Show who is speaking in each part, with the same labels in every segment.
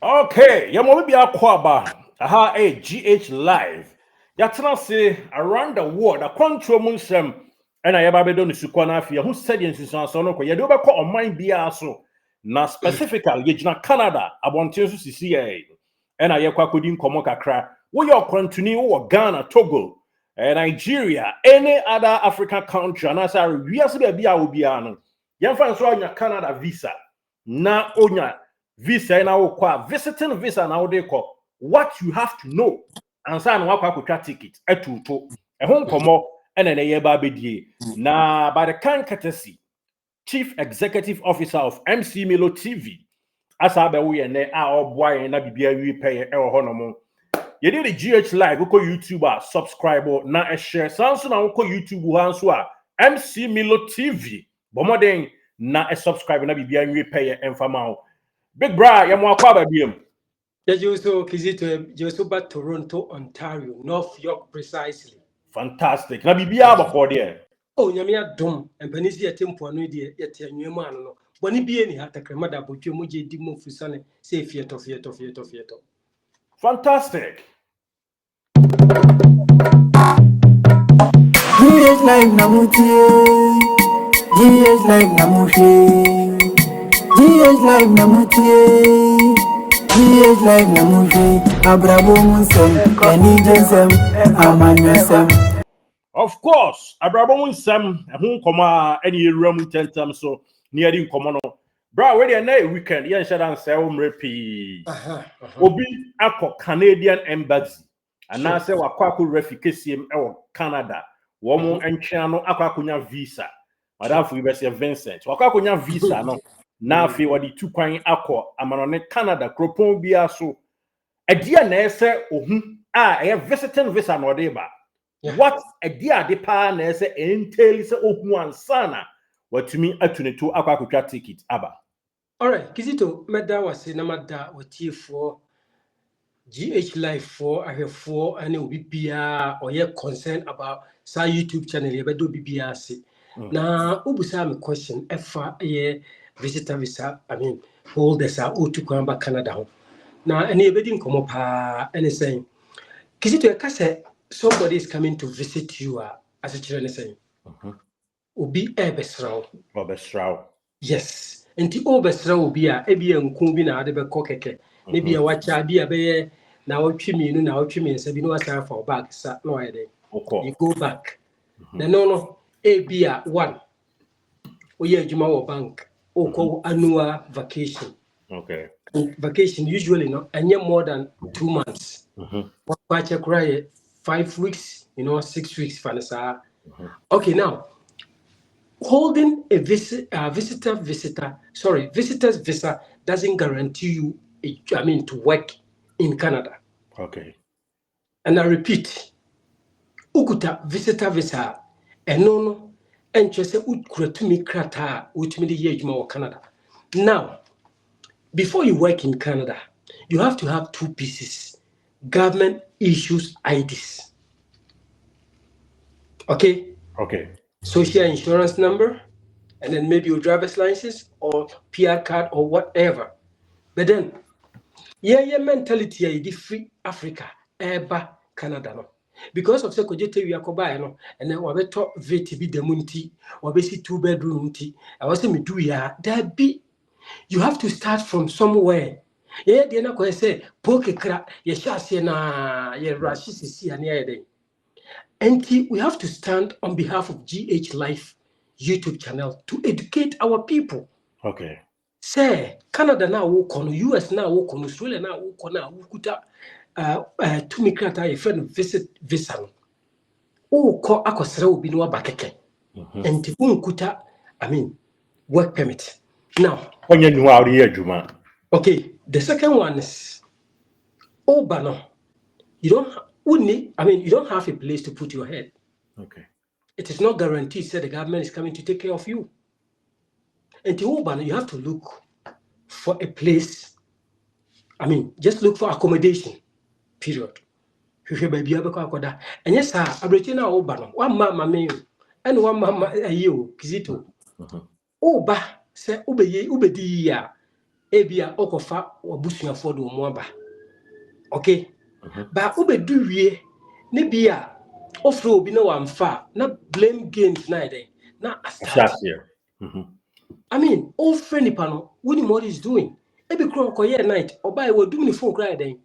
Speaker 1: Okay, yamo bi akwaba. Aha GH live. Yatena say around the world a control munsem and I yaba bedo ni sukwa na afia who said yen susan so no ko yede obekọ online bia so na specifically yegina Canada abonten so sisi e and I yakwa kodi nkomo kakra wo your continue wo Ghana Togo Nigeria any other African country and as I we ase be bia obi no yemfa so anya Canada visa na onya visa na wo kwa visiting visa na wo de ko what you have to know and say na wakwa kwatwa ticket etuto ehon nkomo ene na ye ba bedie na by the kind courtesy Chief Executive Officer of MC Milo TV asa be wo ye ne a oboa ye na bibia wi peye e wo hono ye dey the GH live ko YouTube a subscribe na e share sanso na ko YouTube ha nso a MC Milo TV bomoden na e subscribe na bibia wi peye emfama Big bra yamo akwa ba biem.
Speaker 2: Jejuso Kizito Jesuba Toronto, Ontario, North York precisely.
Speaker 1: Fantastic. Na bibia abako there.
Speaker 2: Oh, nyamia dom and penisi tempo no de yet nyema no. Boni bi eni hata kremada botwe mo je di mo fusane say fieto.
Speaker 1: Fantastic.
Speaker 3: GH live namutie. GH live namutie. GH live namutie. GH live namutie. Abrabo munsem eni jensem amanyesem.
Speaker 1: Of course, abrabo munsem ehun koma eni eruam tentam so near di nkomo no. Bra we dey na weekend yen shedan say o mrepi. Obi akọ Canadian embassy. Ana say wakọ refikasiem e wo Canada. Wo mo entwa no akọ visa. Madam for University of Vincent. Wakọ visa no. Na afi wadi tu kwan akọ amanone Canada kropon bia so. Edia na ese ohun e visiting visa no dey ba. What edia de pa na ese entail se ohun ansana watumi atuneto akwa ticket aba.
Speaker 2: All right, Kizito meda wase na mada watie for GH live for ahefo ane obi bia oye concern about sa YouTube channel ye bedo bibia ase. Na obusa me question efa ye visitor visa holders are o to kwamba Canada ho. Na ene ebedi nkomo pa ene saying Kizito e say somebody is coming to visit you as a children saying. Obi ebesraw. Yes. Enti obesra obi a ebia nku bi na ade be kokeke ne bia wacha bia be na otwemi na otwemi nsa bi no asa for back sa no ide you go back no ebia one oye adwuma wo bank oko annual vacation.
Speaker 1: Okay.
Speaker 2: Vacation usually no any more than 2 months. Wacha cry 5 weeks 6 weeks fanasa. Okay, now holding a visitor's visa doesn't guarantee you to work in Canada.
Speaker 1: Okay.
Speaker 2: And I repeat, ukuta visitor visa enono enchese ukratumi krata utumi de yejuma Canada. Now, before you work in Canada, you have to have 2 pieces. Government issues IDs. Okay?
Speaker 1: Okay.
Speaker 2: Social insurance number, and then maybe your driver's license or PR card or whatever. But then, your mentality is free Africa, eba Canada no. Because of sekojete we akoba no, and then we talk VTB demunti, we see 2-bedroom ti. I was me do ya that be. You have to start from somewhere. Yeah, they na say poke kra ye shase na ye rashi sisi ani ede. And we have to stand on behalf of GH Life YouTube channel to educate our people.
Speaker 1: Okay.
Speaker 2: Say Canada na wokono, US na wokono, Australia na wokono, wukuta to me krata a friend visit visa. Oh, ko akosere obi no abakeke. And unkuta, work permit. Now, okay, the second one is Obano. You don't have a place to put your head.
Speaker 1: Okay.
Speaker 2: It is not guaranteed that the government is coming to take care of you. And to Obano, you have to look for a place. Just look for accommodation. Period. And yes, sir, Abretina Obano, one mama me, and one mama you, Kizito. Oba, say Ubedi ya. ebia okofa obusuafo do mo aba okay ba obedu wie ne bia ofro obi na wamfa na blame games na ide na start
Speaker 1: here.
Speaker 2: I mean all friendly pano what is doing ebi kro koye night oba e wodum ni phone cry ide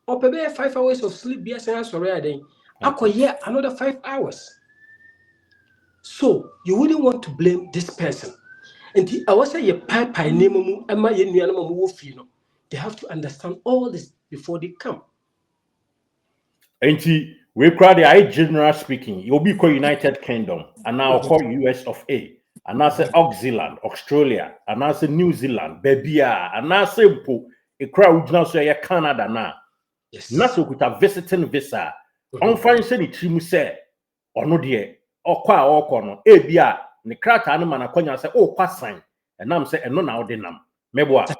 Speaker 2: opebe 5 hours of sleep bia say sorry ide akoye another 5 hours. So you wouldn't want to blame this person. And I was say you pipe name am I they have to understand all this before they come.
Speaker 1: And we crowd the general speaking, you'll be called United Kingdom, and now call US of A, and now say Zealand, Australia, and now say New Zealand, Babia, and now say a crowd now say Canada now.
Speaker 2: Yes.
Speaker 1: Not so with a visiting visa. On fine say the team say, or no dear, or qua or corner, Abia, the crack animal and Konya say, oh, pass sign, and I'm say, and no now denam. Meboa.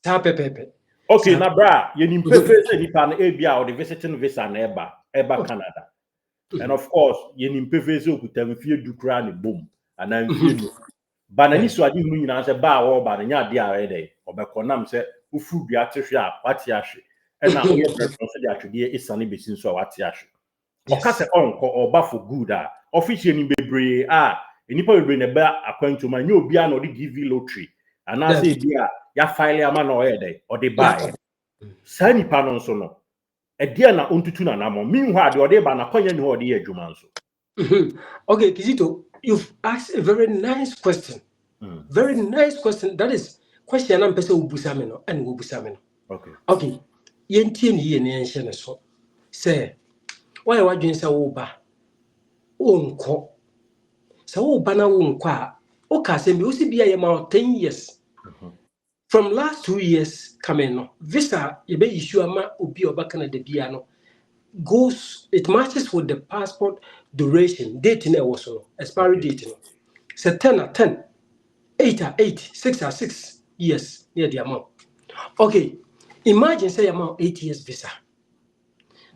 Speaker 2: Pepe.
Speaker 1: Okay, na bra, you need to say nipa na Abia or the visiting visa na eba Canada. And of course, you need to pay so kuta mfie dukra ni boom. And I'm feeling. But na ni so adi mu nyina say ba wo ba na nya de are dey. Obekonam say ufu bia tehwe a wate ahwe. And na oye breakfast so de atwede isane besin so a wate ahwe. Oka say onko oba for good a official ni bebre a enipa bebre na ba akwantu ma nya obi a na odi give lottery. And na say bia ya file ama na oye dey or dey buy. Sa nipa no so no edia na ontutu na namo meanwhile the ode ba na konya ni ho ode adwuma nso.
Speaker 2: Okay, Kizito, you've asked a very nice question. Very nice question. That is question I'm person ubusameno and ubusameno. Okay. Yentie ni ye ne enhye ne so. Say why wadwen say wo ba onko. Say wo ba na wonko a o ka say me o si bia ye ma 10 years. From last 2 years coming no visa ye be issue ama obi oba Canada bia no goes, it matches with the passport duration, date in also, expiry date. So 10 or 10, 8 or 8, 6 or 6 years near the amount. Okay, imagine say amount 8 years visa.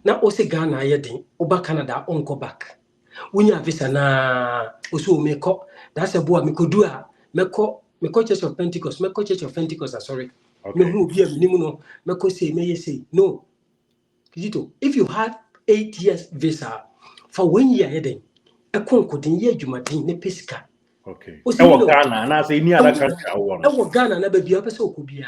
Speaker 2: Now also Ghana yedin, Oba Canada on go back. When you have visa na also meko, that's a boy mekodua, meko Church of Pentecost, meko Church of Pentecost, sorry. Me who be a minimum, meko say, may say, no. If you had 8 years visa for 1 year, then a concording year you might ne pesca.
Speaker 1: Okay. Ghana, and I say any other country I want.
Speaker 2: Ghana never be up so could be.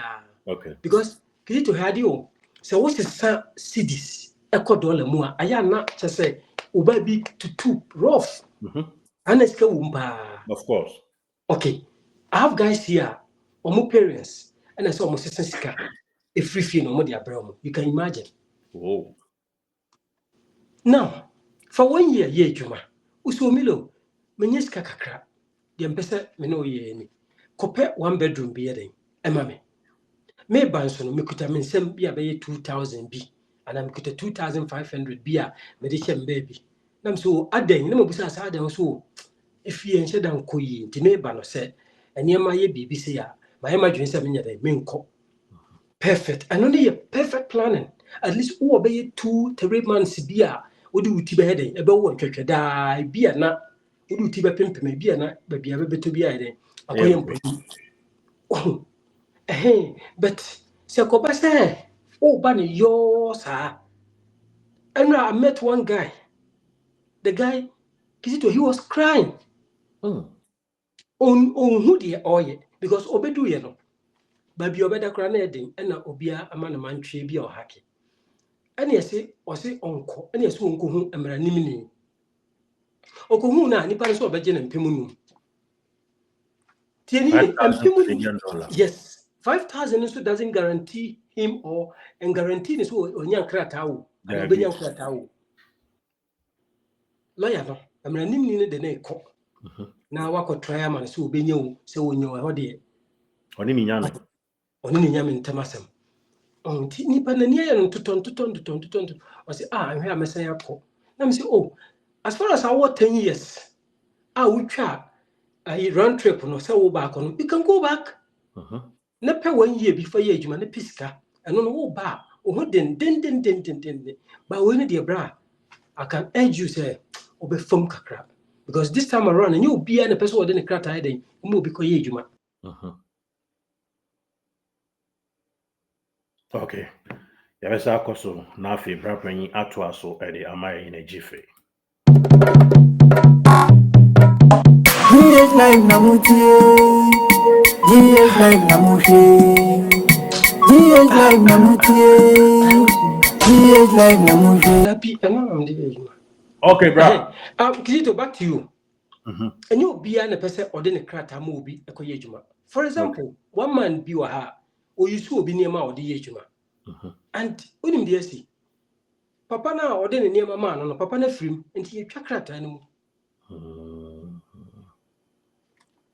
Speaker 1: Okay.
Speaker 2: Because Kizito had you. So what's the cities? $1 more. I am not to say, Ubabi to 2 rough. And it's
Speaker 1: of course.
Speaker 2: Okay. I have guys here, or more parents, and I saw my sister a free fee no more. You can imagine.
Speaker 1: Whoa.
Speaker 2: Now, for 1 year, juma. Uso milo, menyeska kakra. The empesa meno ye ni. Kope 1 bedroom be emame. Me bansono me kuta mensem bia be 2,000 B. And I'm kuta 2,500 bia medicine baby. Nam so aden na mabusa sa aden so if ye enche dan koyi nti me ba no se enema ye bibi se ya. Ma ye madwen se menya den menko. Perfect. And only a perfect planning. At least who obey 2-3 months bia. Odi uti be heden ebe wo ntwetwe da bia na odi uti be pempem bia na ba bia be beto bia heden akoyem podi but se ko ba say o ba ne yo sa. And I met one guy. The guy Kizito, he was crying on who the oye because obedu ye no ba bia obeda kra na heden na obia amana mantwe bia o hake. And yes, or say uncle, and yes, uncle whom a maranimini. Okohu na nipa so obeje na mpemunu. Tieni mpemunu. Yes, 5,000 so doesn't guarantee him or and guarantee is onyan krata wo. And obenya krata wo. Lawyer no, amaranimini ne de na ekọ. Na wako try man so obenya wo se wonyo ho de.
Speaker 1: Oni ni nyame.
Speaker 2: Oni ni nyame ntamasem. Nipa na niya no tuton. I say ahwe amesa yakọ. Na me say as far as I was 10 years, I would try a round trip no so back on. You can go back. Na pay 1 year before you juma na piska. And no wo ba. Oh den. But when the bra, I can urge you say obe fam kakra. Because this time around and you be an person who didn't crack then you be ko ye juma.
Speaker 1: Okay. Yabesa akoso na afi brapanyi ato aso ede amaye na jife.
Speaker 3: GH life na mutie, GH life na mushe, GH life na mutie, GH life na mushe.
Speaker 2: Happy, I'm the
Speaker 1: Okay, bra.
Speaker 2: Kizito, back to you.
Speaker 1: Mhm.
Speaker 2: And you be an a person or then a crata movie a koyejuma. For example, one man be a ha, or you saw be near ma or the yejuma. And unim the see. Papa now or then near my man on a papa na film until you crata animal.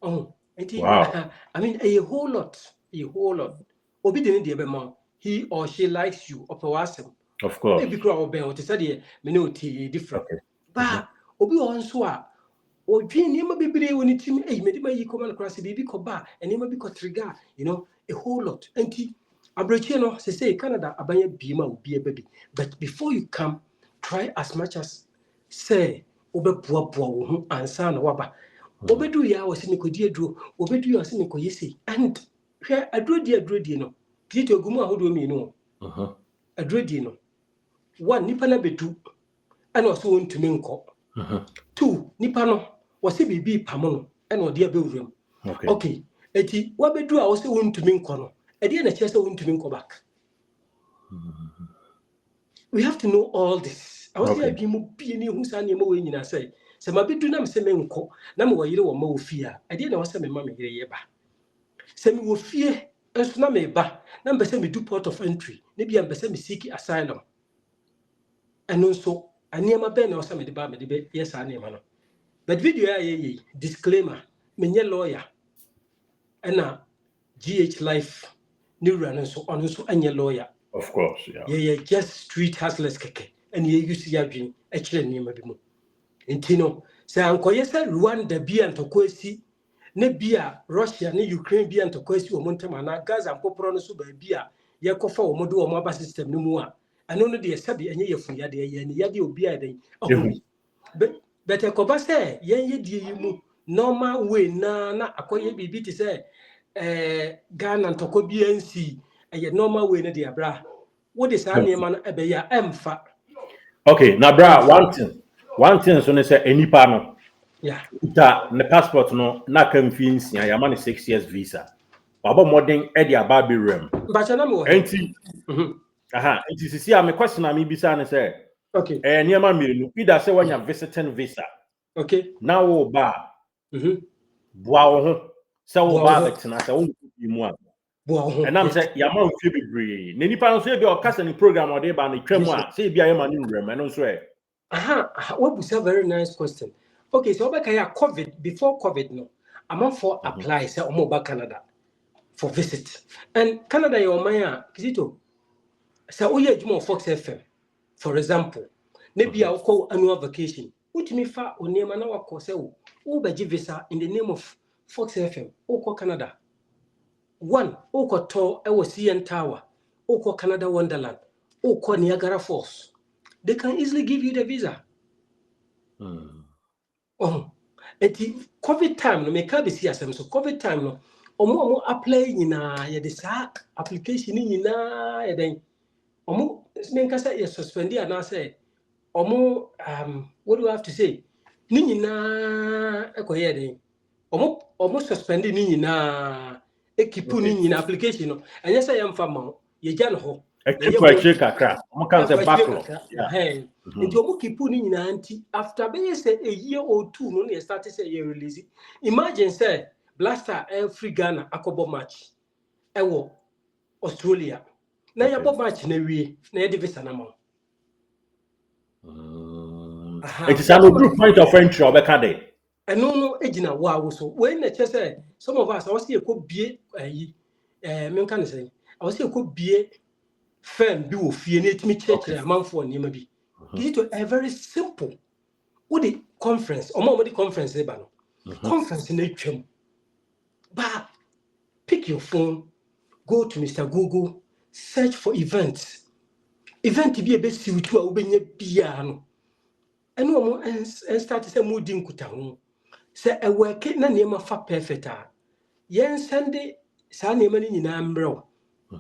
Speaker 2: Oh,
Speaker 1: Wow.
Speaker 2: I mean a whole lot. Obi didn't the man. He or she likes you or awesome.
Speaker 1: Of course.
Speaker 2: Maybe crowd be or to study me no different.
Speaker 1: Okay.
Speaker 2: But Obi on so or dream never be brave when it me made my command across the baby coba and never be trigger, a whole lot. And Abrachino say Canada abaya bima will be a baby. But before you come, try as much as say obe poor and son waba. Obedu ya was in a drew, obedu ya sin yesi. And where I drew dear no. Tito Guma how do me know? A dread one nipana bedu and also want to minko. Two nipano was a baby pamono and or dear bedroom. Okay. Eti wabedu I was want to minko. I didn't chest want to minko back. We have to know all this. I was there be more being who's an emo in I say. So my bedu nam se menko, nam wa yellow or more fear. I didn't know what some mammy yeba. Semi will fear and tsunami ba, number semi do port of entry, maybe I'm semi seek asylum. And also, I near my ben or some the bar, yes, I name. But video disclaimer, me lawyer, and GH life, new run and so on, so and your lawyer.
Speaker 1: Of course,
Speaker 2: Yeah, just street hustlers keke, and you used to have been actually near my bimo. And Tino, say Uncle yes, Rwanda be and Tokwesi, ne bia Russia, ne Ukraine be and Tokwesi or Montemana, Gaza and Poprono Suba Bia, Yakofa or Modu or Maba system no more. I know the Sabi and Yafu Yadi and Yadi will be a day. But a coba say, ye you normal way na akoye bibi to say, Ghana and Tokobiansi, a normal way na dear bra. What is our name and a bear emfa?
Speaker 1: Okay, now bra, one thing so they say any panel.
Speaker 2: Yeah.
Speaker 1: The passport no na can fins ya man 6 years visa. Baba modern Eddie Ababi rem.
Speaker 2: But
Speaker 1: Enti enti sisi am question am bisa ne say
Speaker 2: okay.
Speaker 1: Niema mienu either say when you visiting visa.
Speaker 2: Okay.
Speaker 1: Now wo ba boa wo ho say wo ba betina say wo mu a. And I'm say ya man fi bebre. Ne nipa no so e bi o kasa ni program o dey ba na twam a say bi ayema ni rem and so e.
Speaker 2: What was a very nice question. Okay, so COVID, before COVID, no, I'm for apply, say, back Canada for visit. And Canada, your Maya, Kizito, so we are more Fox FM, for example. Maybe I'll call annual vacation. Which me fa or near Manawa Cosel, Uber visa in the name of Fox FM, Oko Canada. One, Oko Tor, CN Tower, Oko Canada Wonderland, Oko Niagara Falls. They can easily give you the visa. At the COVID time, no make be see so COVID time no. Omo apply nyina ye de sa application nyina ye den. Omo men kasa ye suspend ya na say omo what do I have to say? Ni nyina ekoye den. Omo suspend ni nyina ekipu ni nyina application no. Anya say yam fama ye gya no ho.
Speaker 1: Kakra. Omo kan say backlog.
Speaker 2: Nti omo kipu ni nyina anti after be say a year or two no na start say ye release. Imagine say Blaster every Ghana akobo match ewo Australia. Na ya bo match na wie na ye de visa na ma.
Speaker 1: It is a good point of entry obeka dey.
Speaker 2: No ejina wa so when na che say some of us I was here ko bie men kan say I was here ko bie firm bi wo fie na etimi church amanfo niam bi. It is a very simple. What the conference? Or the conference conference in the but pick your phone, go to Mr. Google, search for events. Event to be a best suit to a piano. And no more and start to say mooding kuta. Say a work na near fa perfect. Yen Sunday, Sunday money in Ambro.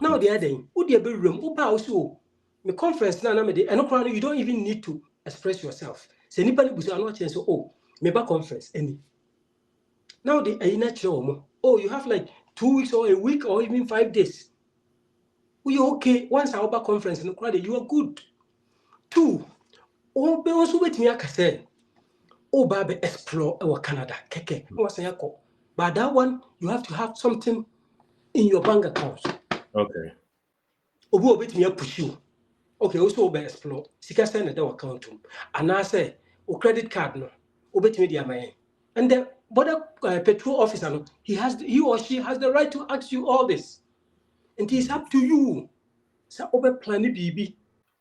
Speaker 2: Now the other thing, who the room, who also the conference now, and you don't even need to express yourself. Say anybody who say I'm not saying so. Oh, maybe conference any. Now the natural. Oh, you have like 2 weeks or a week or even 5 days. Oh, you're okay. Once I over conference in the you are good. 2. Oh, be also wait me I say. Oh, baby, explore our Canada. Keke. But that one, you have to have something in your bank account.
Speaker 1: Okay.
Speaker 2: Obu obet me push you. Okay, also be explore. Sika send na that account to. And I say, o credit card no. Obet me dia man. And the border petrol officer no, he or she has the right to ask you all this. And it is up to you. So obe plan BB.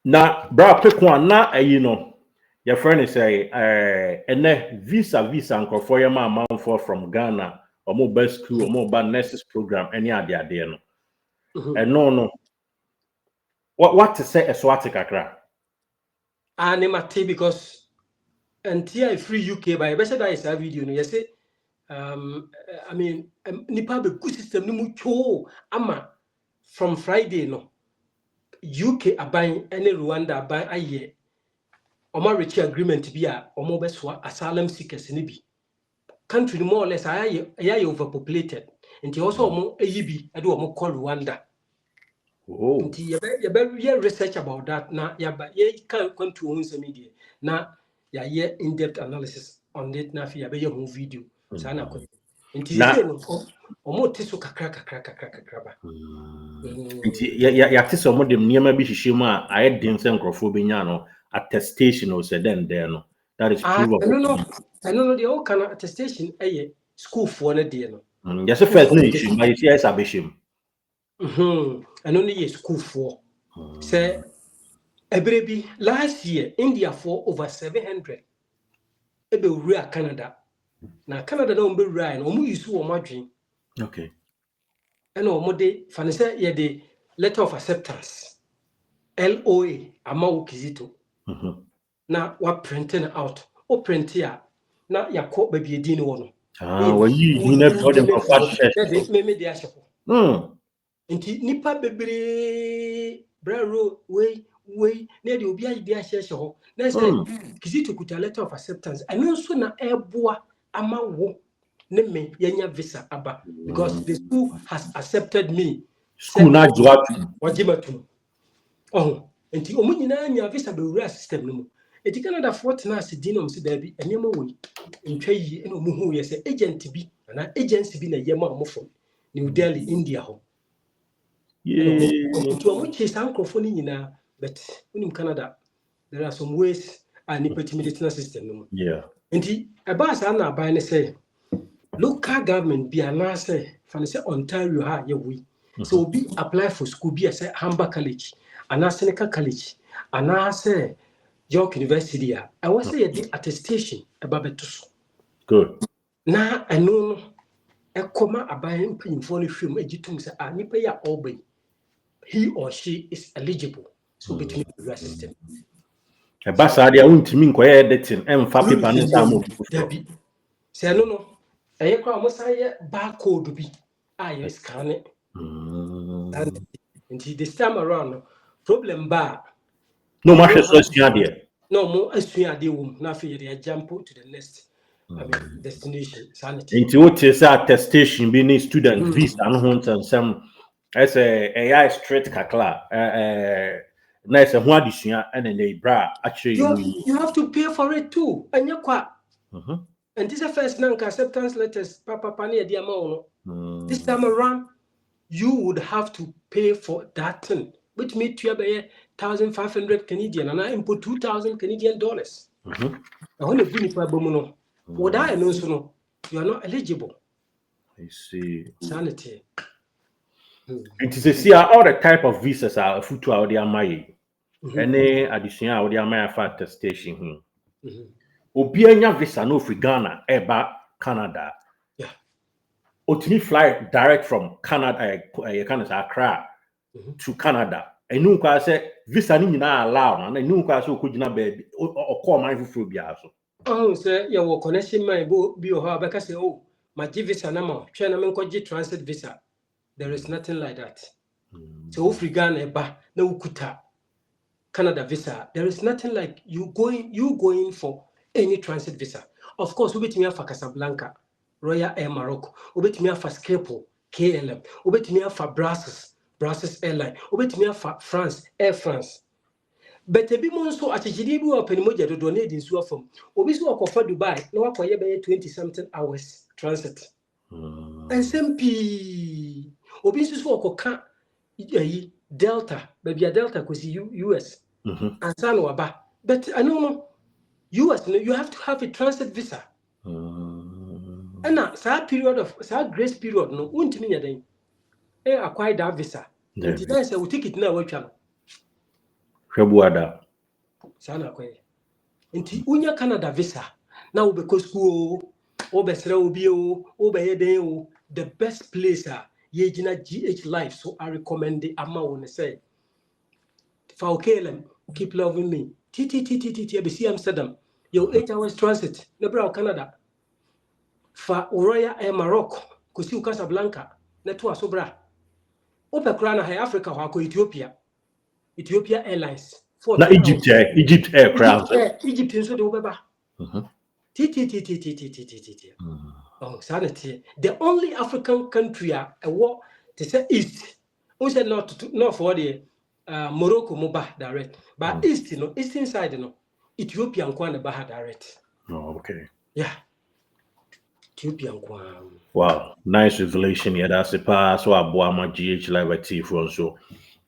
Speaker 1: Na bra pick one na you know. Your friend is say visa nkrofo ye ma for from Ghana or mobile school or mobile nurses program any ade no. No. What to say Eswati kakra?
Speaker 2: Mate because until I free UK by better that is a video no you say I mean nipa be good system no mu cho ama from Friday no UK aban and Rwanda aban aye omo reach agreement bi a omo be so asylum seekers ni bi country more or less aye overpopulated nti also omo ayi bi e do omo call Rwanda.
Speaker 1: Oh.
Speaker 2: Nti you be research about that na ye can country on some media na ya in-depth analysis on it na fi ya be whole video sana ko nti say no omo teso kakra ba
Speaker 1: nti ya tese omo dem niema bi hihye mu a aye den se nkrofo be nya no attestation o se den there no that is proof of
Speaker 2: I know the all kind of attestation school for na de no
Speaker 1: yes first no issue but you see abeshim
Speaker 2: I know the school for say ebrebi last year India for over 700 ebe wura Canada na Canada na ombe wura na omu use wo madwen
Speaker 1: okay
Speaker 2: and omo de fane say ye the letter of acceptance LOA ama Kizito na wa printing out o print ya na yakọ baby edin wo no
Speaker 1: when you never told them for fast
Speaker 2: me de ahyepo nti nipa bebre braro we na de obi ayi de ahyehye ho na say Kizito kuta letter of acceptance and so na eboa ama wo ne me yenya visa aba because the school has accepted me
Speaker 1: school na jiwatu
Speaker 2: wajimatum oh nti omu nyina nya visa be wura system no mu eti Canada fort na asidin se da bi enema wo ntwa yi ena omu hu ye se agent bi na agency bi na yema omu from New Delhi India ho nti omu che sankrofo ni nyina but unim Canada there are some ways and implementation system no mu nti eba sa na aban ne say local government bi ana say fa say Ontario ha ye wi so be apply for school be say Hamba College and Seneca College and say York University I was say the attestation about betuso
Speaker 1: good
Speaker 2: na eno no e koma aban mpanyimfo no hwem agitum say nipa ya obey he or she is eligible so between the system
Speaker 1: basa dia untimi nkoye editing emfa paper ne samo
Speaker 2: dabi say no eye kwa mo say barcode bi you scan it and this time around problem ba
Speaker 1: no ma so sua de
Speaker 2: no mo asua de wom na fe ye jump to the next destination sanity
Speaker 1: nti what is attestation be ni student visa no ho nsem as a straight kakla na ese ho adesua ene na ibra actually
Speaker 2: you have to pay for it too anya kwa and this is first non acceptance letters papa na de amount no this time around you would have to pay for that thing which means to be 1,500 Canadian and I input 2,000 Canadian dollars I want to go ni pa bomu no without no so no you are not eligible.
Speaker 1: I see
Speaker 2: sanity
Speaker 1: it is see all the type of visas are futu out there my any addition out there my attestation obi anya visa no free Ghana eba Canada otimi fly direct from Canada Canada Accra to Canada enu kwa say visa ni nyina allow na enu kwa say okugina baby okọ man fufu bia so
Speaker 2: say your connection man bi o ha be say my visa na ma twa na me nko transit visa there is nothing like that So if Ghana eba na ukuta Canada visa, there is nothing like you going for any transit visa. Of course, ubetumi afa Casablanca, Royal Air Morocco, ubetumi afa Schiphol, KLM, ubetumi afa Brussels Airline, ubetumi afa France, Air France. But ebi mo nso akyekyedeɛ bi wɔ panimogya dodoɔ na edi nsuo fam. Obi so akɔfa Dubai na wakɔyɛ bɛyɛ 20 something hours transit. SMP. Obi nso so akɔka Delta, baby a Delta kosi US. And san waba. But I know US you have to have a transit visa. And now grace period no untimi nya den. Acquire that visa. And then say we take it now watch
Speaker 1: Hwebuada.
Speaker 2: Sana kwe. Nti unya Canada visa. Na ubeko school obesre obi obeye den the best place ye gina GH Life, so I recommend the amount say for KLM keep loving me TTTTT Amsterdam yo 8 hours transit nebra Canada for Royal Air Morocco kusi Casablanca na to asobra opekra na High Africa kwa Ethiopia Airlines
Speaker 1: Na Egypt aircraft.
Speaker 2: Egypt nso de obeba TTTTT oh sanity the only African country a war to say east we said not for the Morocco moba direct but east eastern side Ethiopia nkwa baha direct.
Speaker 1: Oh, okay.
Speaker 2: Yeah, Ethiopia nkwa.
Speaker 1: Wow, nice revelation here. That's a pass so aboa ma GH Live TV for so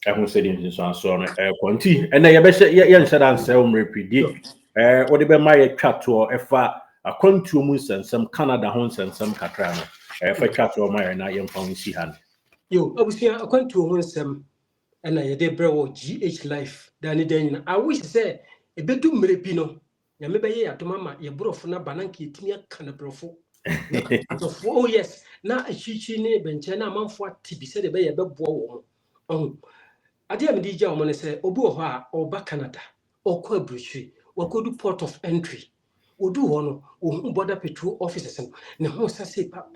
Speaker 1: I who said in so no quanti and then you say yen said answer repeat what the be my chat to efa akwantu mu nsensem Canada ho nsensem kakra no efa chat to my na yen fa nsi han
Speaker 2: Yo abusia akwantu ho nsem na ye de brewo GH Life dani den I wish say ebedu mrepi no ya mebeye adoma ma ye brofo na bananka etimi aka na brofo. Oh yes, na achichi ne benche na amanfo atibi se de be ye beboa wo. Ade am di ja wo ne se obi wo ho a oba Canada okọ abruchi wakodu port of entry odu ho no ohun border patrol officers no ne ho sase pa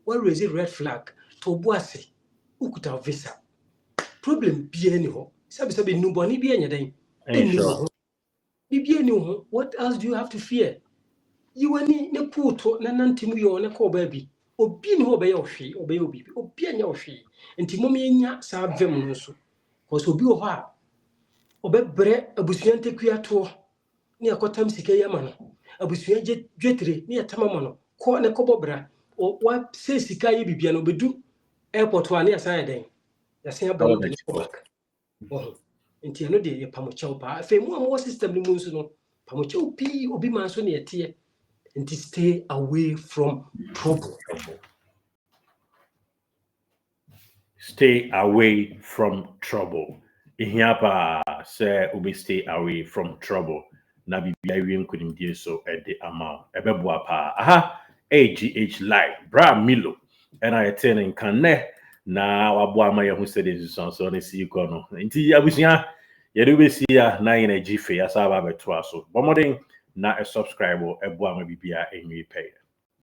Speaker 2: what raise red flag to boase ukuta visa problem bia ni ho sabe nuboni bia nya den eni ho bibia ni ho. What else do you have to fear? You ani ne puto na nantimu yo ne ko ba bi obi ni ho be ye ohwe obe ye obi obi anya ohwe nti mom yenya sa vem no so cause obi ho a obebre abusuan tekua to ne akotam sika yama no abusuan dwetire ne yatama no ko ne kobobra o wa se sika ye bibia no bedu airport wa ne asan den yasen abon de ko back nti no de ye pamochew pa fe mu am system ni mu nso no pamochew pi obi man so ne yete and to stay away from trouble.
Speaker 1: Stay away from trouble. Ihiapa say we stay away from trouble. Na bibia wi nkunim die so e de ama ebeboa pa. Aha AGH Live Bra Milo and I attend kan ne na waboa ma ye hu se de so ne si ko no. Nti abusia ye do be si ya na ye na gife ya sa ba beto aso. Bomodin na a subscribe eboa ma bibia enwi pay.